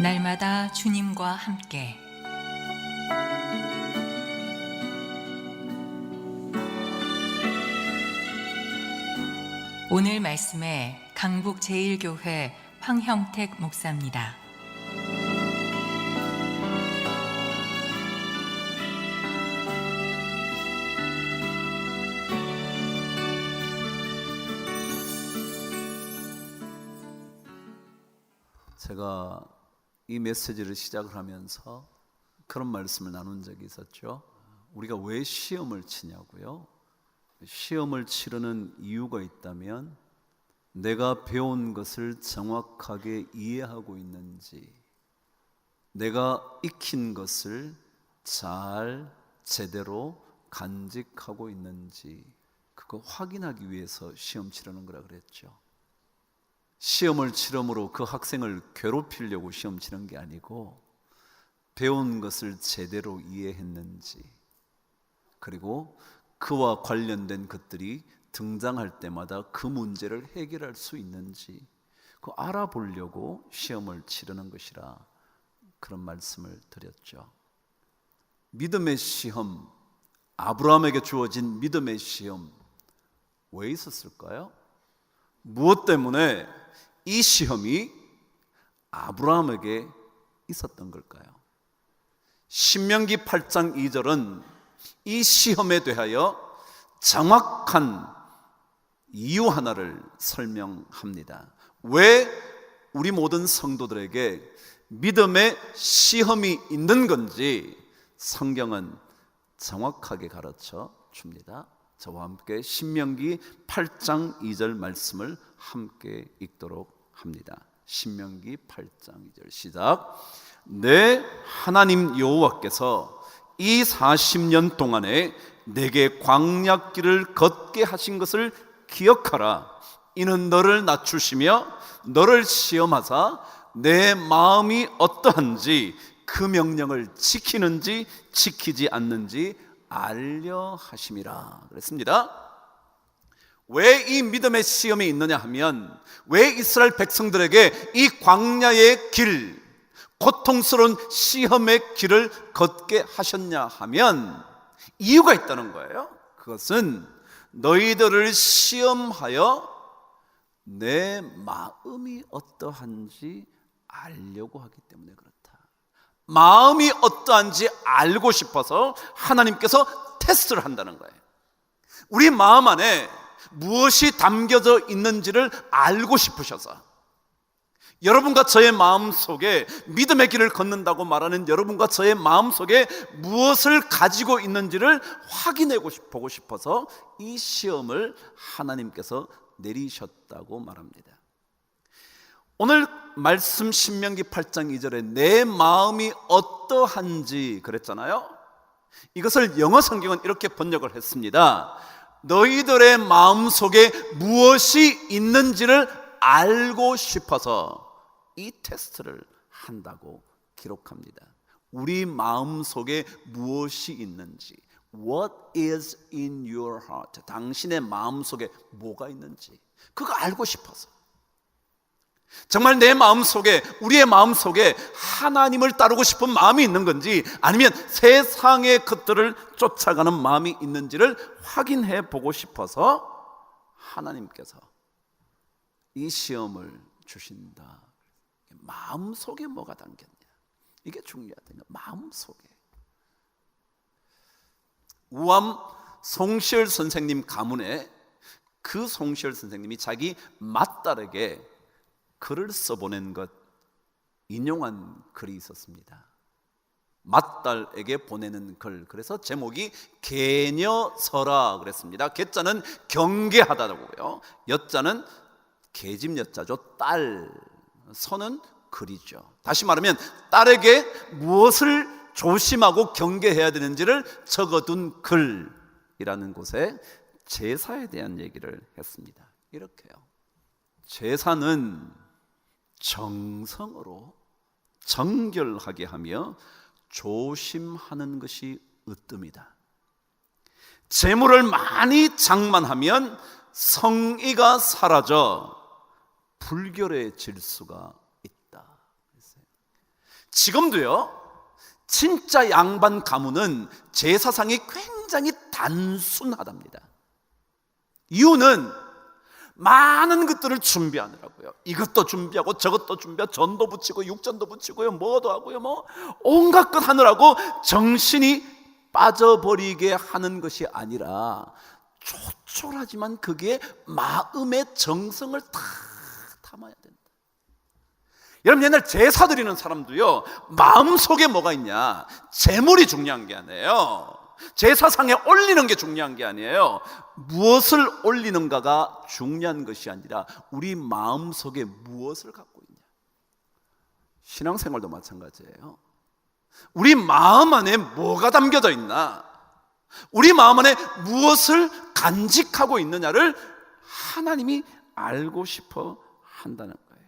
날마다 주님과 함께 오늘 말씀에 강북-제1교회 황형택 목사입니다. 제가 이 메시지를 시작을 하면서 그런 말씀을 나눈 적이 있었죠. 우리가 왜 시험을 치냐고요? 시험을 치르는 이유가 있다면 내가 배운 것을 정확하게 이해하고 있는지, 내가 익힌 것을 잘 제대로 간직하고 있는지 그거 확인하기 위해서 시험 치르는 거라 그랬죠. 시험을 치름으로 그 학생을 괴롭히려고 시험 치는 게 아니고 배운 것을 제대로 이해했는지, 그리고 그와 관련된 것들이 등장할 때마다 그 문제를 해결할 수 있는지 그거 알아보려고 시험을 치르는 것이라 그런 말씀을 드렸죠. 믿음의 시험, 아브라함에게 주어진 믿음의 시험 왜 있었을까요? 무엇 때문에 이 시험이 아브라함에게 있었던 걸까요? 신명기 8장 2절은 이 시험에 대하여 정확한 이유 하나를 설명합니다. 왜 우리 모든 성도들에게 믿음의 시험이 있는 건지 성경은 정확하게 가르쳐 줍니다. 저와 함께 신명기 8장 2절 말씀을 함께 읽도록 합니다. 신명기 8장 2절 시작. 내 하나님 여호와께서 이 40년 동안에 내게 광야길을 걷게 하신 것을 기억하라. 이는 너를 낮추시며 너를 시험하사 내 마음이 어떠한지 그 명령을 지키는지 지키지 않는지 알려 하심이라 그랬습니다. 왜 이 믿음의 시험이 있느냐 하면, 왜 이스라엘 백성들에게 이 광야의 길, 고통스러운 시험의 길을 걷게 하셨냐 하면 이유가 있다는 거예요. 그것은 너희들을 시험하여 내 마음이 어떠한지 알려고 하기 때문에 그렇다. 마음이 어떠한지 알고 싶어서 하나님께서 테스트를 한다는 거예요. 우리 마음 안에 무엇이 담겨져 있는지를 알고 싶으셔서, 여러분과 저의 마음 속에 믿음의 길을 걷는다고 말하는 여러분과 저의 마음 속에 무엇을 가지고 있는지를 확인해 보고 싶어서 이 시험을 하나님께서 내리셨다고 말합니다. 오늘 말씀 신명기 8장 2절에 내 마음이 어떠한지 그랬잖아요. 이것을 영어 성경은 이렇게 번역을 했습니다. 너희들의 마음 속에 무엇이 있는지를 알고 싶어서 이 테스트를 한다고 기록합니다. 우리 마음 속에 무엇이 있는지, What is in your heart? 당신의 마음 속에 뭐가 있는지 그거 알고 싶어서, 정말 내 마음 속에, 우리의 마음 속에 하나님을 따르고 싶은 마음이 있는 건지 아니면 세상의 것들을 쫓아가는 마음이 있는지를 확인해 보고 싶어서 하나님께서 이 시험을 주신다. 마음 속에 뭐가 담겼냐, 이게 중요하다. 마음 속에. 우암 송시열 선생님 가문에 그 송시열 선생님이 자기 맏딸에게 글을 써보낸 것, 인용한 글이 있었습니다. 맏딸에게 보내는 글, 그래서 제목이 계녀서라 그랬습니다. 계자는 경계하다고요, 여자는 계집 여자죠, 딸, 서는 글이죠. 다시 말하면 딸에게 무엇을 조심하고 경계해야 되는지를 적어둔 글이라는 곳에 제사에 대한 얘기를 했습니다. 이렇게요, 제사는 정성으로 정결하게 하며 조심하는 것이 으뜸이다. 재물을 많이 장만하면 성의가 사라져 불결해질 수가 있다. 지금도요, 진짜 양반 가문은 제사상이 굉장히 단순하답니다. 이유는 많은 것들을 준비하느라고요. 이것도 준비하고 저것도 준비하고 전도 붙이고 육전도 붙이고요, 뭐도 하고요, 뭐 온갖 것 하느라고 정신이 빠져버리게 하는 것이 아니라 조촐하지만 그게 마음의 정성을 다 담아야 된다. 여러분, 옛날 제사 드리는 사람도요, 마음속에 뭐가 있냐, 재물이 중요한 게 아니에요. 제사상에 올리는 게 중요한 게 아니에요. 무엇을 올리는가가 중요한 것이 아니라 우리 마음속에 무엇을 갖고 있냐. 신앙생활도 마찬가지예요. 우리 마음 안에 뭐가 담겨져 있나, 우리 마음 안에 무엇을 간직하고 있느냐를 하나님이 알고 싶어 한다는 거예요.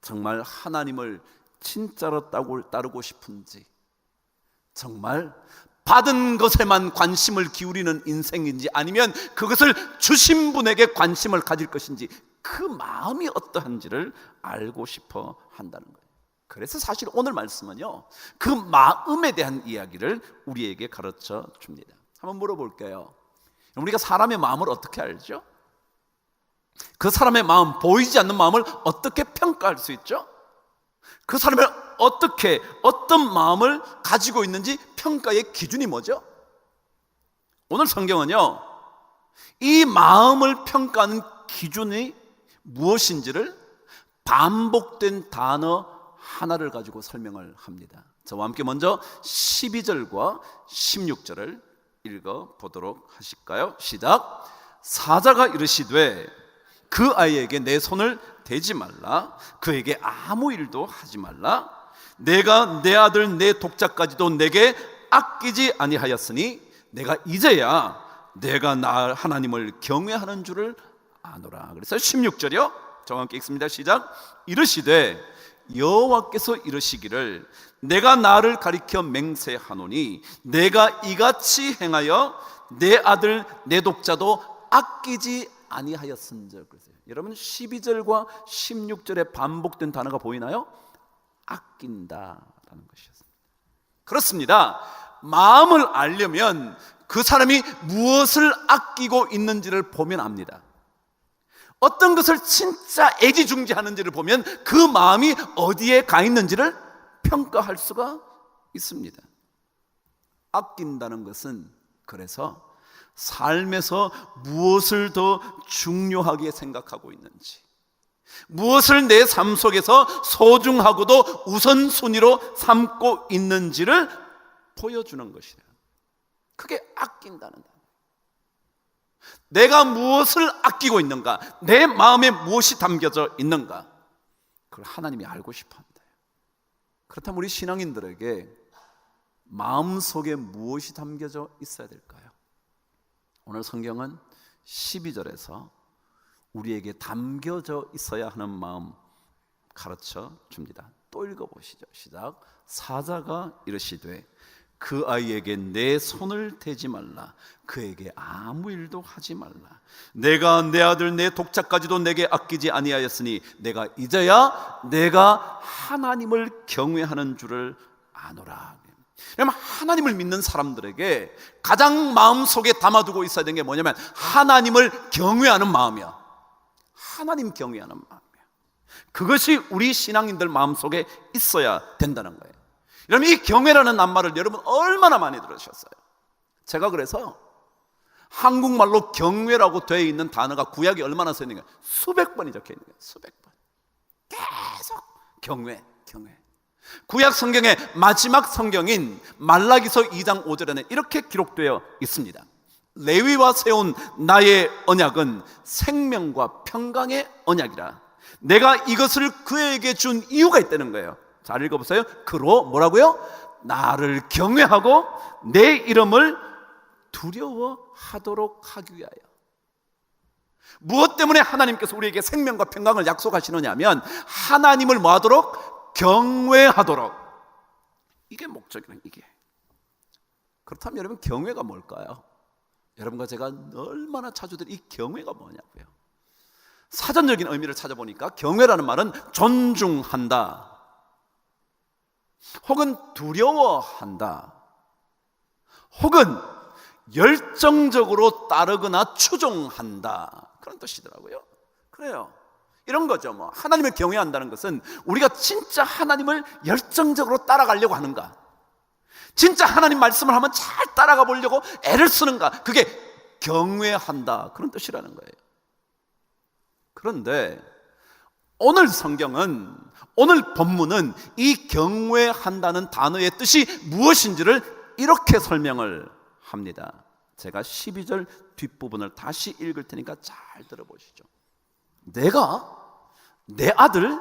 정말 하나님을 진짜로 따르고 싶은지, 정말 받은 것에만 관심을 기울이는 인생인지, 아니면 그것을 주신 분에게 관심을 가질 것인지, 그 마음이 어떠한지를 알고 싶어 한다는 거예요. 그래서 사실 오늘 말씀은요, 그 마음에 대한 이야기를 우리에게 가르쳐 줍니다. 한번 물어볼게요. 우리가 사람의 마음을 어떻게 알죠? 그 사람의 마음, 보이지 않는 마음을 어떻게 평가할 수 있죠? 그 사람이 어떤 마음을 가지고 있는지 평가의 기준이 뭐죠? 오늘 성경은요, 이 마음을 평가하는 기준이 무엇인지를 반복된 단어 하나를 가지고 설명을 합니다. 저와 함께 먼저 12절과 16절을 읽어보도록 하실까요? 시작. 사자가 이르시되 그 아이에게 내 손을 대지 말라, 그에게 아무 일도 하지 말라. 내가 내 아들 내 독자까지도 내게 아끼지 아니하였으니 내가 이제야 내가 나 하나님을 경외하는 줄을 아노라. 그래서 16절이요, 저와 함께 읽습니다. 시작. 이르시되 여호와께서 이르시기를 내가 나를 가리켜 맹세하노니 내가 이같이 행하여 내 아들 내 독자도 아끼지 아니하였은즉. 여러분, 12절과 16절에 반복된 단어가 보이나요? 아낀다라는 것이었습니다. 그렇습니다. 마음을 알려면 그 사람이 무엇을 아끼고 있는지를 보면 압니다. 어떤 것을 진짜 애지중지하는지를 보면 그 마음이 어디에 가 있는지를 평가할 수가 있습니다. 아낀다는 것은 그래서 삶에서 무엇을 더 중요하게 생각하고 있는지, 무엇을 내 삶 속에서 소중하고도 우선순위로 삼고 있는지를 보여주는 것이다. 그게 아낀다는 단어. 내가 무엇을 아끼고 있는가, 내 마음에 무엇이 담겨져 있는가, 그걸 하나님이 알고 싶어 한다. 그렇다면 우리 신앙인들에게 마음속에 무엇이 담겨져 있어야 될까요? 오늘 성경은 12절에서 우리에게 담겨져 있어야 하는 마음 가르쳐 줍니다. 또 읽어보시죠. 시작. 사자가 이르시되 그 아이에게 내 손을 대지 말라, 그에게 아무 일도 하지 말라. 내가 내 아들 내 독자까지도 내게 아끼지 아니하였으니 내가 이제야 내가 하나님을 경외하는 줄을 아노라. 그러면 하나님을 믿는 사람들에게 가장 마음속에 담아두고 있어야 되는 게 뭐냐면 하나님을 경외하는 마음이야. 하나님 경외하는 마음이야. 그것이 우리 신앙인들 마음속에 있어야 된다는 거예요. 여러분, 이 경외라는 낱말을 여러분 얼마나 많이 들으셨어요? 제가 그래서 한국말로 경외라고 되어 있는 단어가 구약에 얼마나 써 있는가, 수백 번이 적혀 있는 거예요. 수백 번. 계속 경외. 구약 성경의 마지막 성경인 말라기서 2장 5절에는 이렇게 기록되어 있습니다. 레위와 세운 나의 언약은 생명과 평강의 언약이라. 내가 이것을 그에게 준 이유가 있다는 거예요. 잘 읽어보세요. 그로 뭐라고요? 나를 경외하고 내 이름을 두려워하도록 하기 위하여. 무엇 때문에 하나님께서 우리에게 생명과 평강을 약속하시느냐 하면 하나님을 뭐하도록? 경외하도록. 이게 목적이에요. 이게. 그렇다면 여러분, 경외가 뭘까요? 여러분과 제가 얼마나 자주 이 경외가 뭐냐고요. 사전적인 의미를 찾아보니까 경외라는 말은 존중한다, 혹은 두려워한다, 혹은 열정적으로 따르거나 추종한다, 그런 뜻이더라고요. 그래요. 이런 거죠. 하나님을 경외한다는 것은 우리가 진짜 하나님을 열정적으로 따라가려고 하는가, 진짜 하나님 말씀을 하면 잘 따라가 보려고 애를 쓰는가, 그게 경외한다, 그런 뜻이라는 거예요. 그런데 오늘 성경은, 오늘 본문은 이 경외한다는 단어의 뜻이 무엇인지를 이렇게 설명을 합니다. 제가 12절 뒷부분을 다시 읽을 테니까 잘 들어보시죠. 내가 내 아들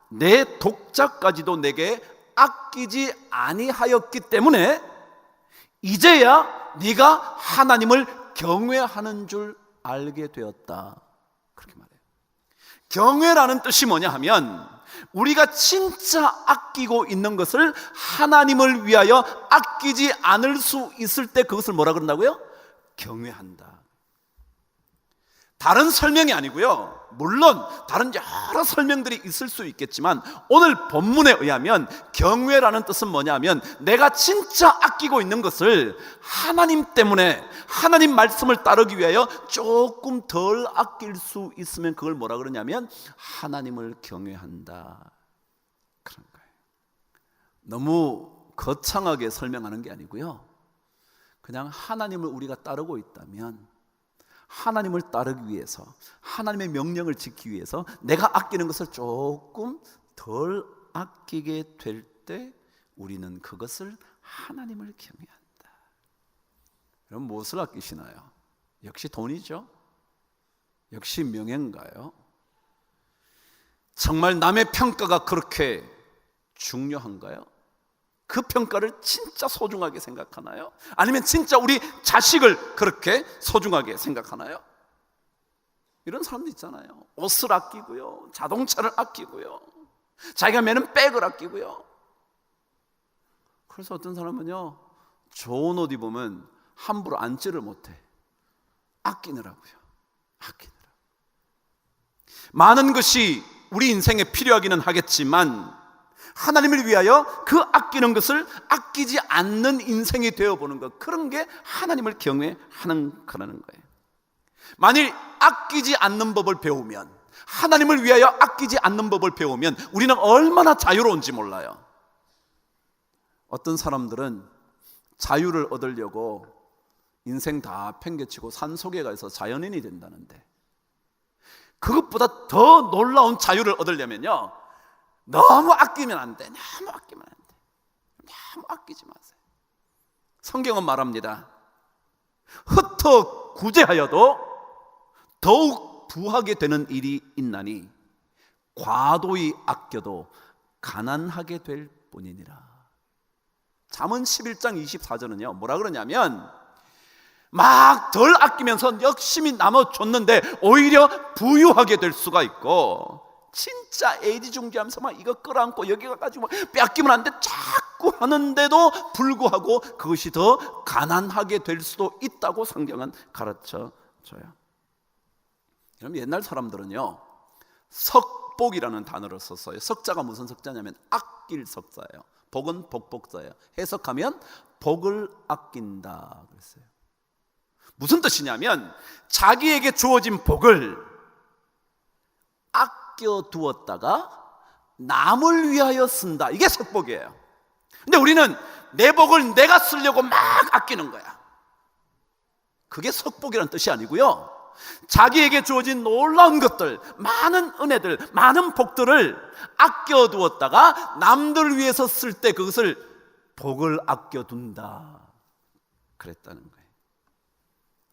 내 독자까지도 내게 아끼지 아니하였기 때문에 이제야 네가 하나님을 경외하는 줄 알게 되었다, 그렇게 말해요. 경외라는 뜻이 뭐냐 하면, 우리가 진짜 아끼고 있는 것을 하나님을 위하여 아끼지 않을 수 있을 때 그것을 뭐라 그런다고요? 경외한다. 다른 설명이 아니고요, 물론 다른 여러 설명들이 있을 수 있겠지만 오늘 본문에 의하면 경외라는 뜻은 뭐냐면, 내가 진짜 아끼고 있는 것을 하나님 때문에, 하나님 말씀을 따르기 위하여 조금 덜 아낄 수 있으면 그걸 뭐라 그러냐면 하나님을 경외한다, 그런 거예요. 너무 거창하게 설명하는 게 아니고요, 그냥 하나님을 우리가 따르고 있다면, 하나님을 따르기 위해서, 하나님의 명령을 지키기 위해서 내가 아끼는 것을 조금 덜 아끼게 될 때 우리는 그것을 하나님을 경외한다. 그럼 무엇을 아끼시나요? 역시 돈이죠. 역시 명예인가요? 정말 남의 평가가 그렇게 중요한가요? 그 평가를 진짜 소중하게 생각하나요? 아니면 진짜 우리 자식을 그렇게 소중하게 생각하나요? 이런 사람도 있잖아요. 옷을 아끼고요, 자동차를 아끼고요, 자기가 매는 백을 아끼고요. 그래서 어떤 사람은요, 좋은 옷 입으면 함부로 앉지를 못해. 아끼느라고요. 아끼느라. 많은 것이 우리 인생에 필요하기는 하겠지만 하나님을 위하여 그 아끼는 것을 아끼지 않는 인생이 되어보는 것, 그런 게 하나님을 경외하는 거라는 거예요. 만일 아끼지 않는 법을 배우면, 하나님을 위하여 아끼지 않는 법을 배우면 우리는 얼마나 자유로운지 몰라요. 어떤 사람들은 자유를 얻으려고 인생 다 팽개치고 산속에 가서 자연인이 된다는데, 그것보다 더 놀라운 자유를 얻으려면요, 너무 아끼면 안 돼. 너무 아끼면 안 돼. 너무 아끼지 마세요. 성경은 말합니다. 흩어 구제하여도 더욱 부하게 되는 일이 있나니 과도히 아껴도 가난하게 될 뿐이니라. 잠언 11장 24절은요 뭐라 그러냐면, 막 덜 아끼면서 열심히 나눠줬는데 오히려 부유하게 될 수가 있고, 진짜 애지중지하면서 막 이거 끌어안고 여기 가가지고 빼앗기면 안 돼 자꾸 하는데도 불구하고 그것이 더 가난하게 될 수도 있다고 성경은 가르쳐줘요. 그럼 옛날 사람들은요, 석복이라는 단어를 썼어요. 석자가 무슨 석자냐면 아낄 석자예요. 복은 복복자예요. 해석하면 복을 아낀다 그랬어요. 무슨 뜻이냐면 자기에게 주어진 복을 아껴두었다가 남을 위하여 쓴다, 이게 석복이에요. 근데 우리는 내 복을 내가 쓰려고 막 아끼는 거야. 그게 석복이라는 뜻이 아니고요, 자기에게 주어진 놀라운 것들, 많은 은혜들, 많은 복들을 아껴두었다가 남들을 위해서 쓸 때 그것을 복을 아껴둔다 그랬다는 거예요.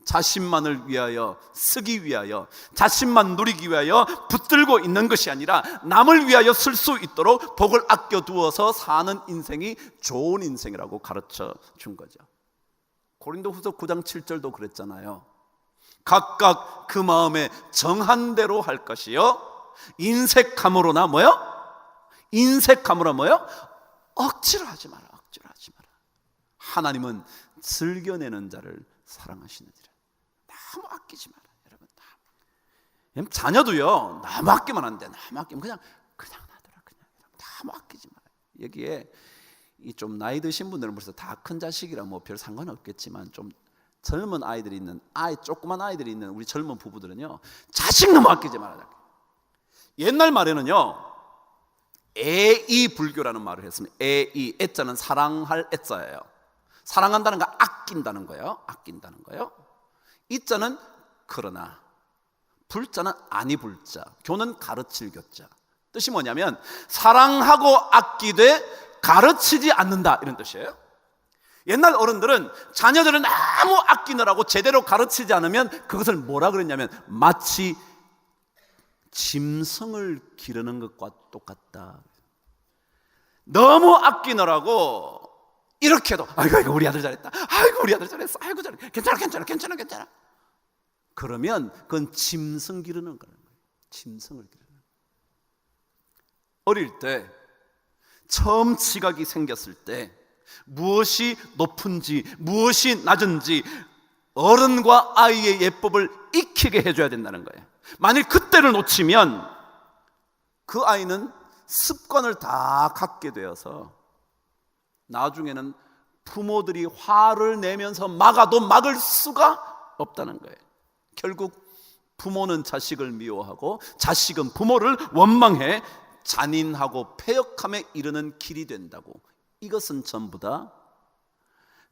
자신만을 위하여 쓰기 위하여, 자신만 누리기 위하여 붙들고 있는 것이 아니라 남을 위하여 쓸 수 있도록 복을 아껴두어서 사는 인생이 좋은 인생이라고 가르쳐 준 거죠. 고린도후서 9장 7절도 그랬잖아요. 각각 그 마음에 정한 대로 할 것이요 인색함으로나 뭐요? 인색함으로 뭐요? 억지로 하지 마라. 억지로 하지 마라. 하나님은 즐겨내는 자를 사랑하시느니라. 너무 아끼지 마라. 여러분, 자녀도요 너무 아끼면 안 돼. 너무 아끼면 그냥 놔둬라. 그냥 너무 아끼지 마라. 여기에 이 좀 나이 드신 분들은 벌써 다 큰 자식이라 뭐 별 상관없겠지만 좀 젊은 아이들이 있는 조그만 아이들이 있는 우리 젊은 부부들은요, 자식 너무 아끼지 말아야 돼. 옛날 말에는요, 애이 불교라는 말을 했습니다. 애이, 애자는 사랑할 애자예요. 사랑한다는 거 아낀다는 거예요. 아낀다는 거예요. 이자는 그러나, 불자는 아니 불자, 교는 가르칠 교자. 뜻이 뭐냐면 사랑하고 아끼되 가르치지 않는다, 이런 뜻이에요. 옛날 어른들은 자녀들을 너무 아끼느라고 제대로 가르치지 않으면 그것을 뭐라 그랬냐면 마치 짐승을 기르는 것과 똑같다. 너무 아끼느라고 이렇게 해도 아이고 우리 아들 잘했다, 아이고 우리 아들 잘했어, 아이고 잘해, 괜찮아. 그러면 그건 짐승 기르는 거예요. 짐승을 기르는 거예요. 어릴 때 처음 지각이 생겼을 때 무엇이 높은지 무엇이 낮은지 어른과 아이의 예법을 익히게 해줘야 된다는 거예요. 만일 그때를 놓치면 그 아이는 습관을 다 갖게 되어서 나중에는 부모들이 화를 내면서 막아도 막을 수가 없다는 거예요. 결국 부모는 자식을 미워하고 자식은 부모를 원망해 잔인하고 패역함에 이르는 길이 된다고. 이것은 전부 다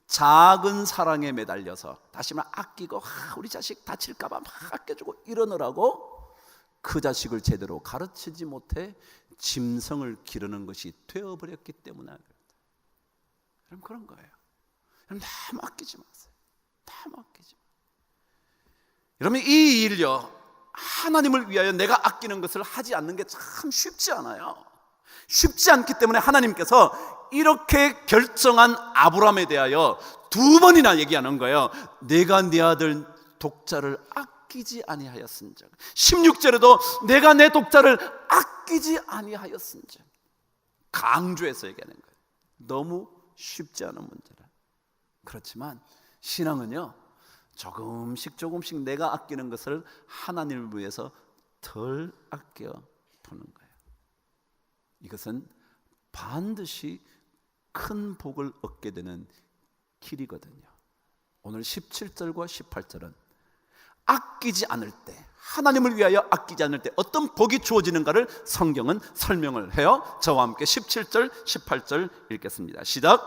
작은 사랑에 매달려서 다시 말 아끼고 우리 자식 다칠까 봐 막 아껴주고 이러느라고 그 자식을 제대로 가르치지 못해 짐승을 기르는 것이 되어버렸기 때문에 그럼 그런 거예요. 여러분 너무 아끼지 마세요. 너무 아끼지 마세요. 여러분 이 일요, 하나님을 위하여 내가 아끼는 것을 하지 않는 게 참 쉽지 않아요. 쉽지 않기 때문에 하나님께서 이렇게 결정한 아브라함에 대하여 두 번이나 얘기하는 거예요. 내가 네 아들 독자를 아끼지 아니하였은즉. 16절에도 내가 내 독자를 아끼지 아니하였은즉. 강조해서 얘기하는 거예요. 너무 쉽지 않은 문제라. 그렇지만 신앙은요, 조금씩 내가 아끼는 것을 하나님을 위해서 덜 아껴 보는 거예요. 이것은 반드시 큰 복을 얻게 되는 길이거든요. 오늘 17절과 18절은 아끼지 않을 때, 하나님을 위하여 아끼지 않을 때 어떤 복이 주어지는가를 성경은 설명을 해요. 저와 함께 17절, 18절 읽겠습니다. 시작.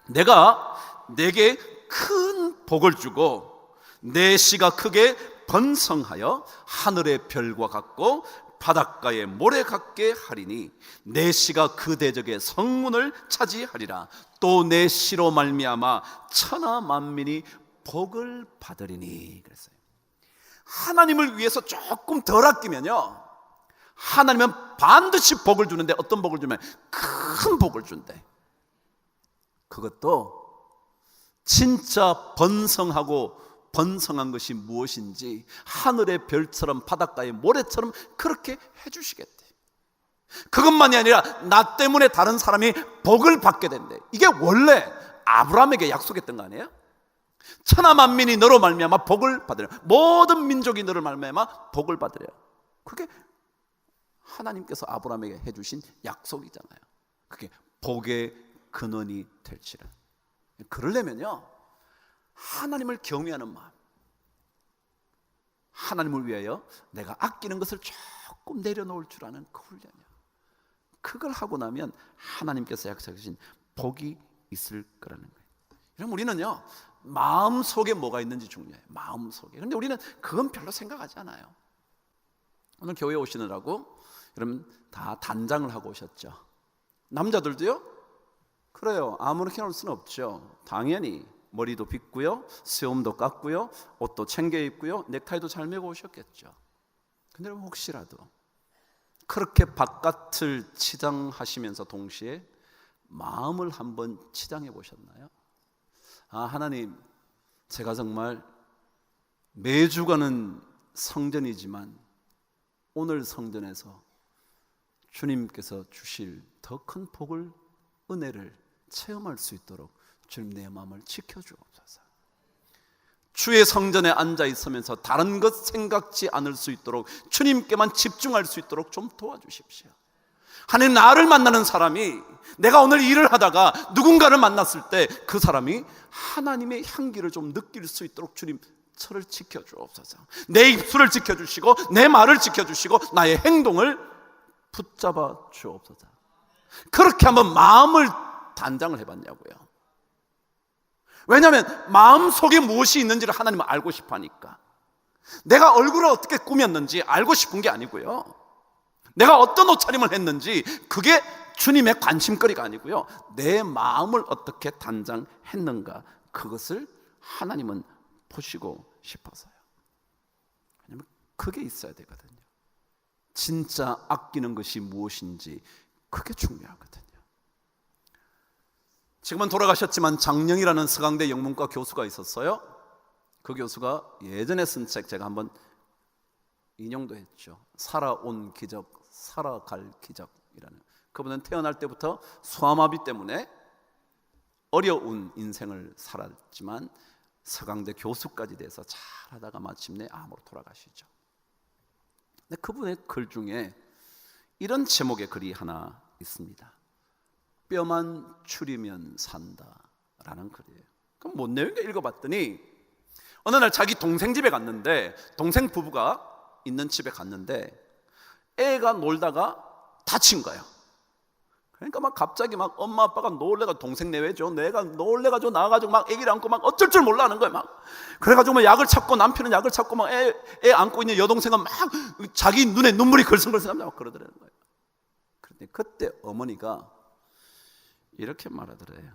내가 내게 큰 복을 주고 내 씨가 크게 번성하여 하늘의 별과 같고 바닷가의 모래 같게 하리니 내 씨가 그 대적의 성문을 차지하리라. 또 내 씨로 말미암아 천하 만민이 복을 받으리니. 그랬어요. 하나님을 위해서 조금 덜 아끼면요, 하나님은 반드시 복을 주는데 어떤 복을 주면 큰 복을 준대. 그것도 진짜 번성한 것이 무엇인지 하늘의 별처럼 바닷가의 모래처럼 그렇게 해주시겠대. 그것만이 아니라 나 때문에 다른 사람이 복을 받게 된대. 이게 원래 아브라함에게 약속했던 거 아니에요? 천하 만민이 너로 말미암아 복을 받으려, 모든 민족이 너를 말미암아 복을 받으려. 그게 하나님께서 아브라함에게 해주신 약속이잖아요. 그게 복의 근원이 될지라. 그러려면요, 하나님을 경외하는 마음, 하나님을 위하여 내가 아끼는 것을 조금 내려놓을 줄 아는 그 훈련이야. 그걸 하고 나면 하나님께서 약속하신 복이 있을 거라는 거예요. 여러분 우리는요, 마음속에 뭐가 있는지 중요해요. 마음속에. 그런데 우리는 그건 별로 생각하지 않아요. 오늘 교회에 오시느라고 여러분 다 단장을 하고 오셨죠. 남자들도요? 그래요. 아무렇게나 올 수는 없죠. 당연히 머리도 빗고요, 수염도 깎고요, 옷도 챙겨 입고요, 넥타이도 잘 매고 오셨겠죠. 근데 혹시라도 그렇게 바깥을 치장하시면서 동시에 마음을 한번 치장해 보셨나요? 아, 하나님, 제가 정말 매주 가는 성전이지만 오늘 성전에서 주님께서 주실 더 큰 복을, 은혜를 체험할 수 있도록 주님 내 마음을 지켜주옵소서. 주의 성전에 앉아 있으면서 다른 것 생각지 않을 수 있도록, 주님께만 집중할 수 있도록 좀 도와주십시오. 하나님, 나를 만나는 사람이, 내가 오늘 일을 하다가 누군가를 만났을 때 그 사람이 하나님의 향기를 좀 느낄 수 있도록 주님 저를 지켜주옵소서. 내 입술을 지켜주시고 내 말을 지켜주시고 나의 행동을 붙잡아 주옵소서. 그렇게 한번 마음을 단장을 해봤냐고요. 왜냐하면 마음속에 무엇이 있는지를 하나님은 알고 싶어 하니까. 내가 얼굴을 어떻게 꾸몄는지 알고 싶은 게 아니고요, 내가 어떤 옷차림을 했는지 그게 주님의 관심거리가 아니고요, 내 마음을 어떻게 단장했는가, 그것을 하나님은 보시고 싶어서요. 왜냐하면 그게 있어야 되거든요. 진짜 아끼는 것이 무엇인지 그게 중요하거든요. 지금은 돌아가셨지만 장령이라는 서강대 영문과 교수가 있었어요. 그 교수가 예전에 쓴 책 제가 한번 인용도 했죠. 살아온 기적, 살아갈 기적이라는. 그분은 태어날 때부터 소아마비 때문에 어려운 인생을 살았지만 서강대 교수까지 돼서 잘하다가 마침내 암으로 돌아가시죠. 근데 그분의 글 중에 이런 제목의 글이 하나 있습니다. 뼈만 추리면 산다라는 글이에요. 그럼 뭔 내용인가 읽어봤더니 어느 날 자기 동생 집에 갔는데, 동생 부부가 있는 집에 갔는데 애가 놀다가 다친 거예요. 그러니까 막 갑자기 막 엄마 아빠가 놀래가 동생 내외죠. 내가 놀래가지고 나가지고 막 애기를 안고 막 어쩔 줄 몰라 하는 거예요. 막 그래가지고 막 약을 찾고, 남편은 약을 찾고, 막 애 안고 있는 여동생은 막 자기 눈에 눈물이 걸성걸성 막 그러더라는 거예요. 그런데 그때 어머니가 이렇게 말하더래요.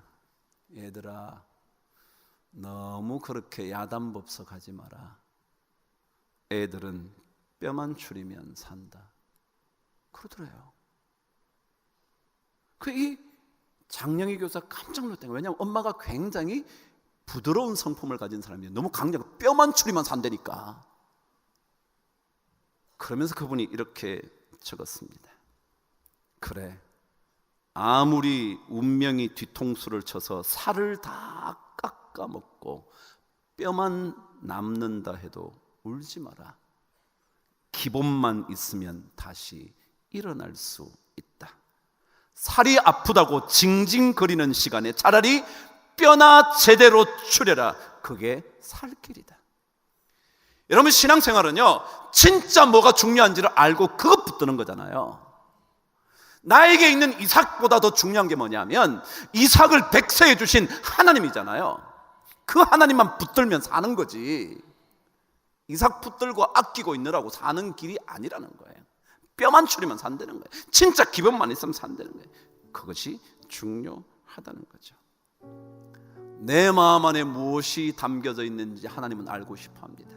얘들아, 너무 그렇게 야단법석하지 마라. 애들은 뼈만 추리면 산다. 그러더래요. 이 장영희 교사가 깜짝 놀랐던 거예요. 왜냐하면 엄마가 굉장히 부드러운 성품을 가진 사람이에요. 너무 강력하고 뼈만 추리면 산다니까. 그러면서 그분이 이렇게 적었습니다. 그래, 아무리 운명이 뒤통수를 쳐서 살을 다 깎아먹고 뼈만 남는다 해도 울지 마라. 기본만 있으면 다시 일어날 수 있다. 살이 아프다고 징징거리는 시간에 차라리 뼈나 제대로 추려라. 그게 살 길이다. 여러분, 신앙생활은요, 진짜 뭐가 중요한지를 알고 그것 붙드는 거잖아요. 나에게 있는 이삭보다 더 중요한 게 뭐냐면 이삭을 백세해 주신 하나님이잖아요. 그 하나님만 붙들면 사는 거지, 이삭 붙들고 아끼고 있느라고 사는 길이 아니라는 거예요. 뼈만 추리면 산다는 거예요. 진짜 기본만 있으면 산다는 거예요. 그것이 중요하다는 거죠. 내 마음 안에 무엇이 담겨져 있는지 하나님은 알고 싶어 합니다.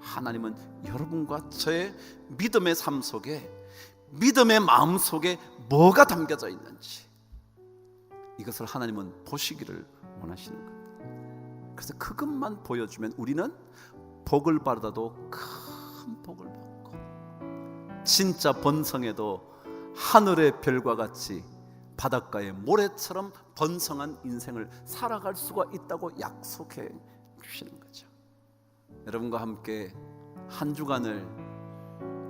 하나님은 여러분과 저의 믿음의 삶 속에, 믿음의 마음 속에 뭐가 담겨져 있는지, 이것을 하나님은 보시기를 원하시는 겁니다. 그래서 그것만 보여주면 우리는 복을 받아도 큰 복을 받고, 진짜 번성해도 하늘의 별과 같이 바닷가의 모래처럼 번성한 인생을 살아갈 수가 있다고 약속해 주시는 거죠. 여러분과 함께 한 주간을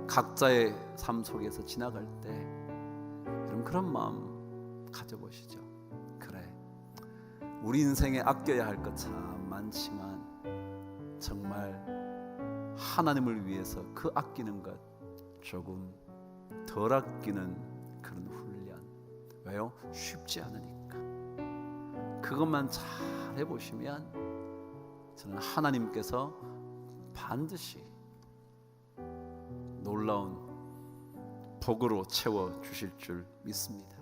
각자의 삶 속에서 지나갈 때 여러분 그런 마음 가져보시죠. 그래, 우리 인생에 아껴야 할 것 참 많지만 정말 하나님을 위해서 그 아끼는 것 조금 덜 아끼는 그런 훈련. 왜요? 쉽지 않으니까. 그것만 잘 해보시면 저는 하나님께서 반드시 놀라운 복으로 채워 주실 줄 믿습니다.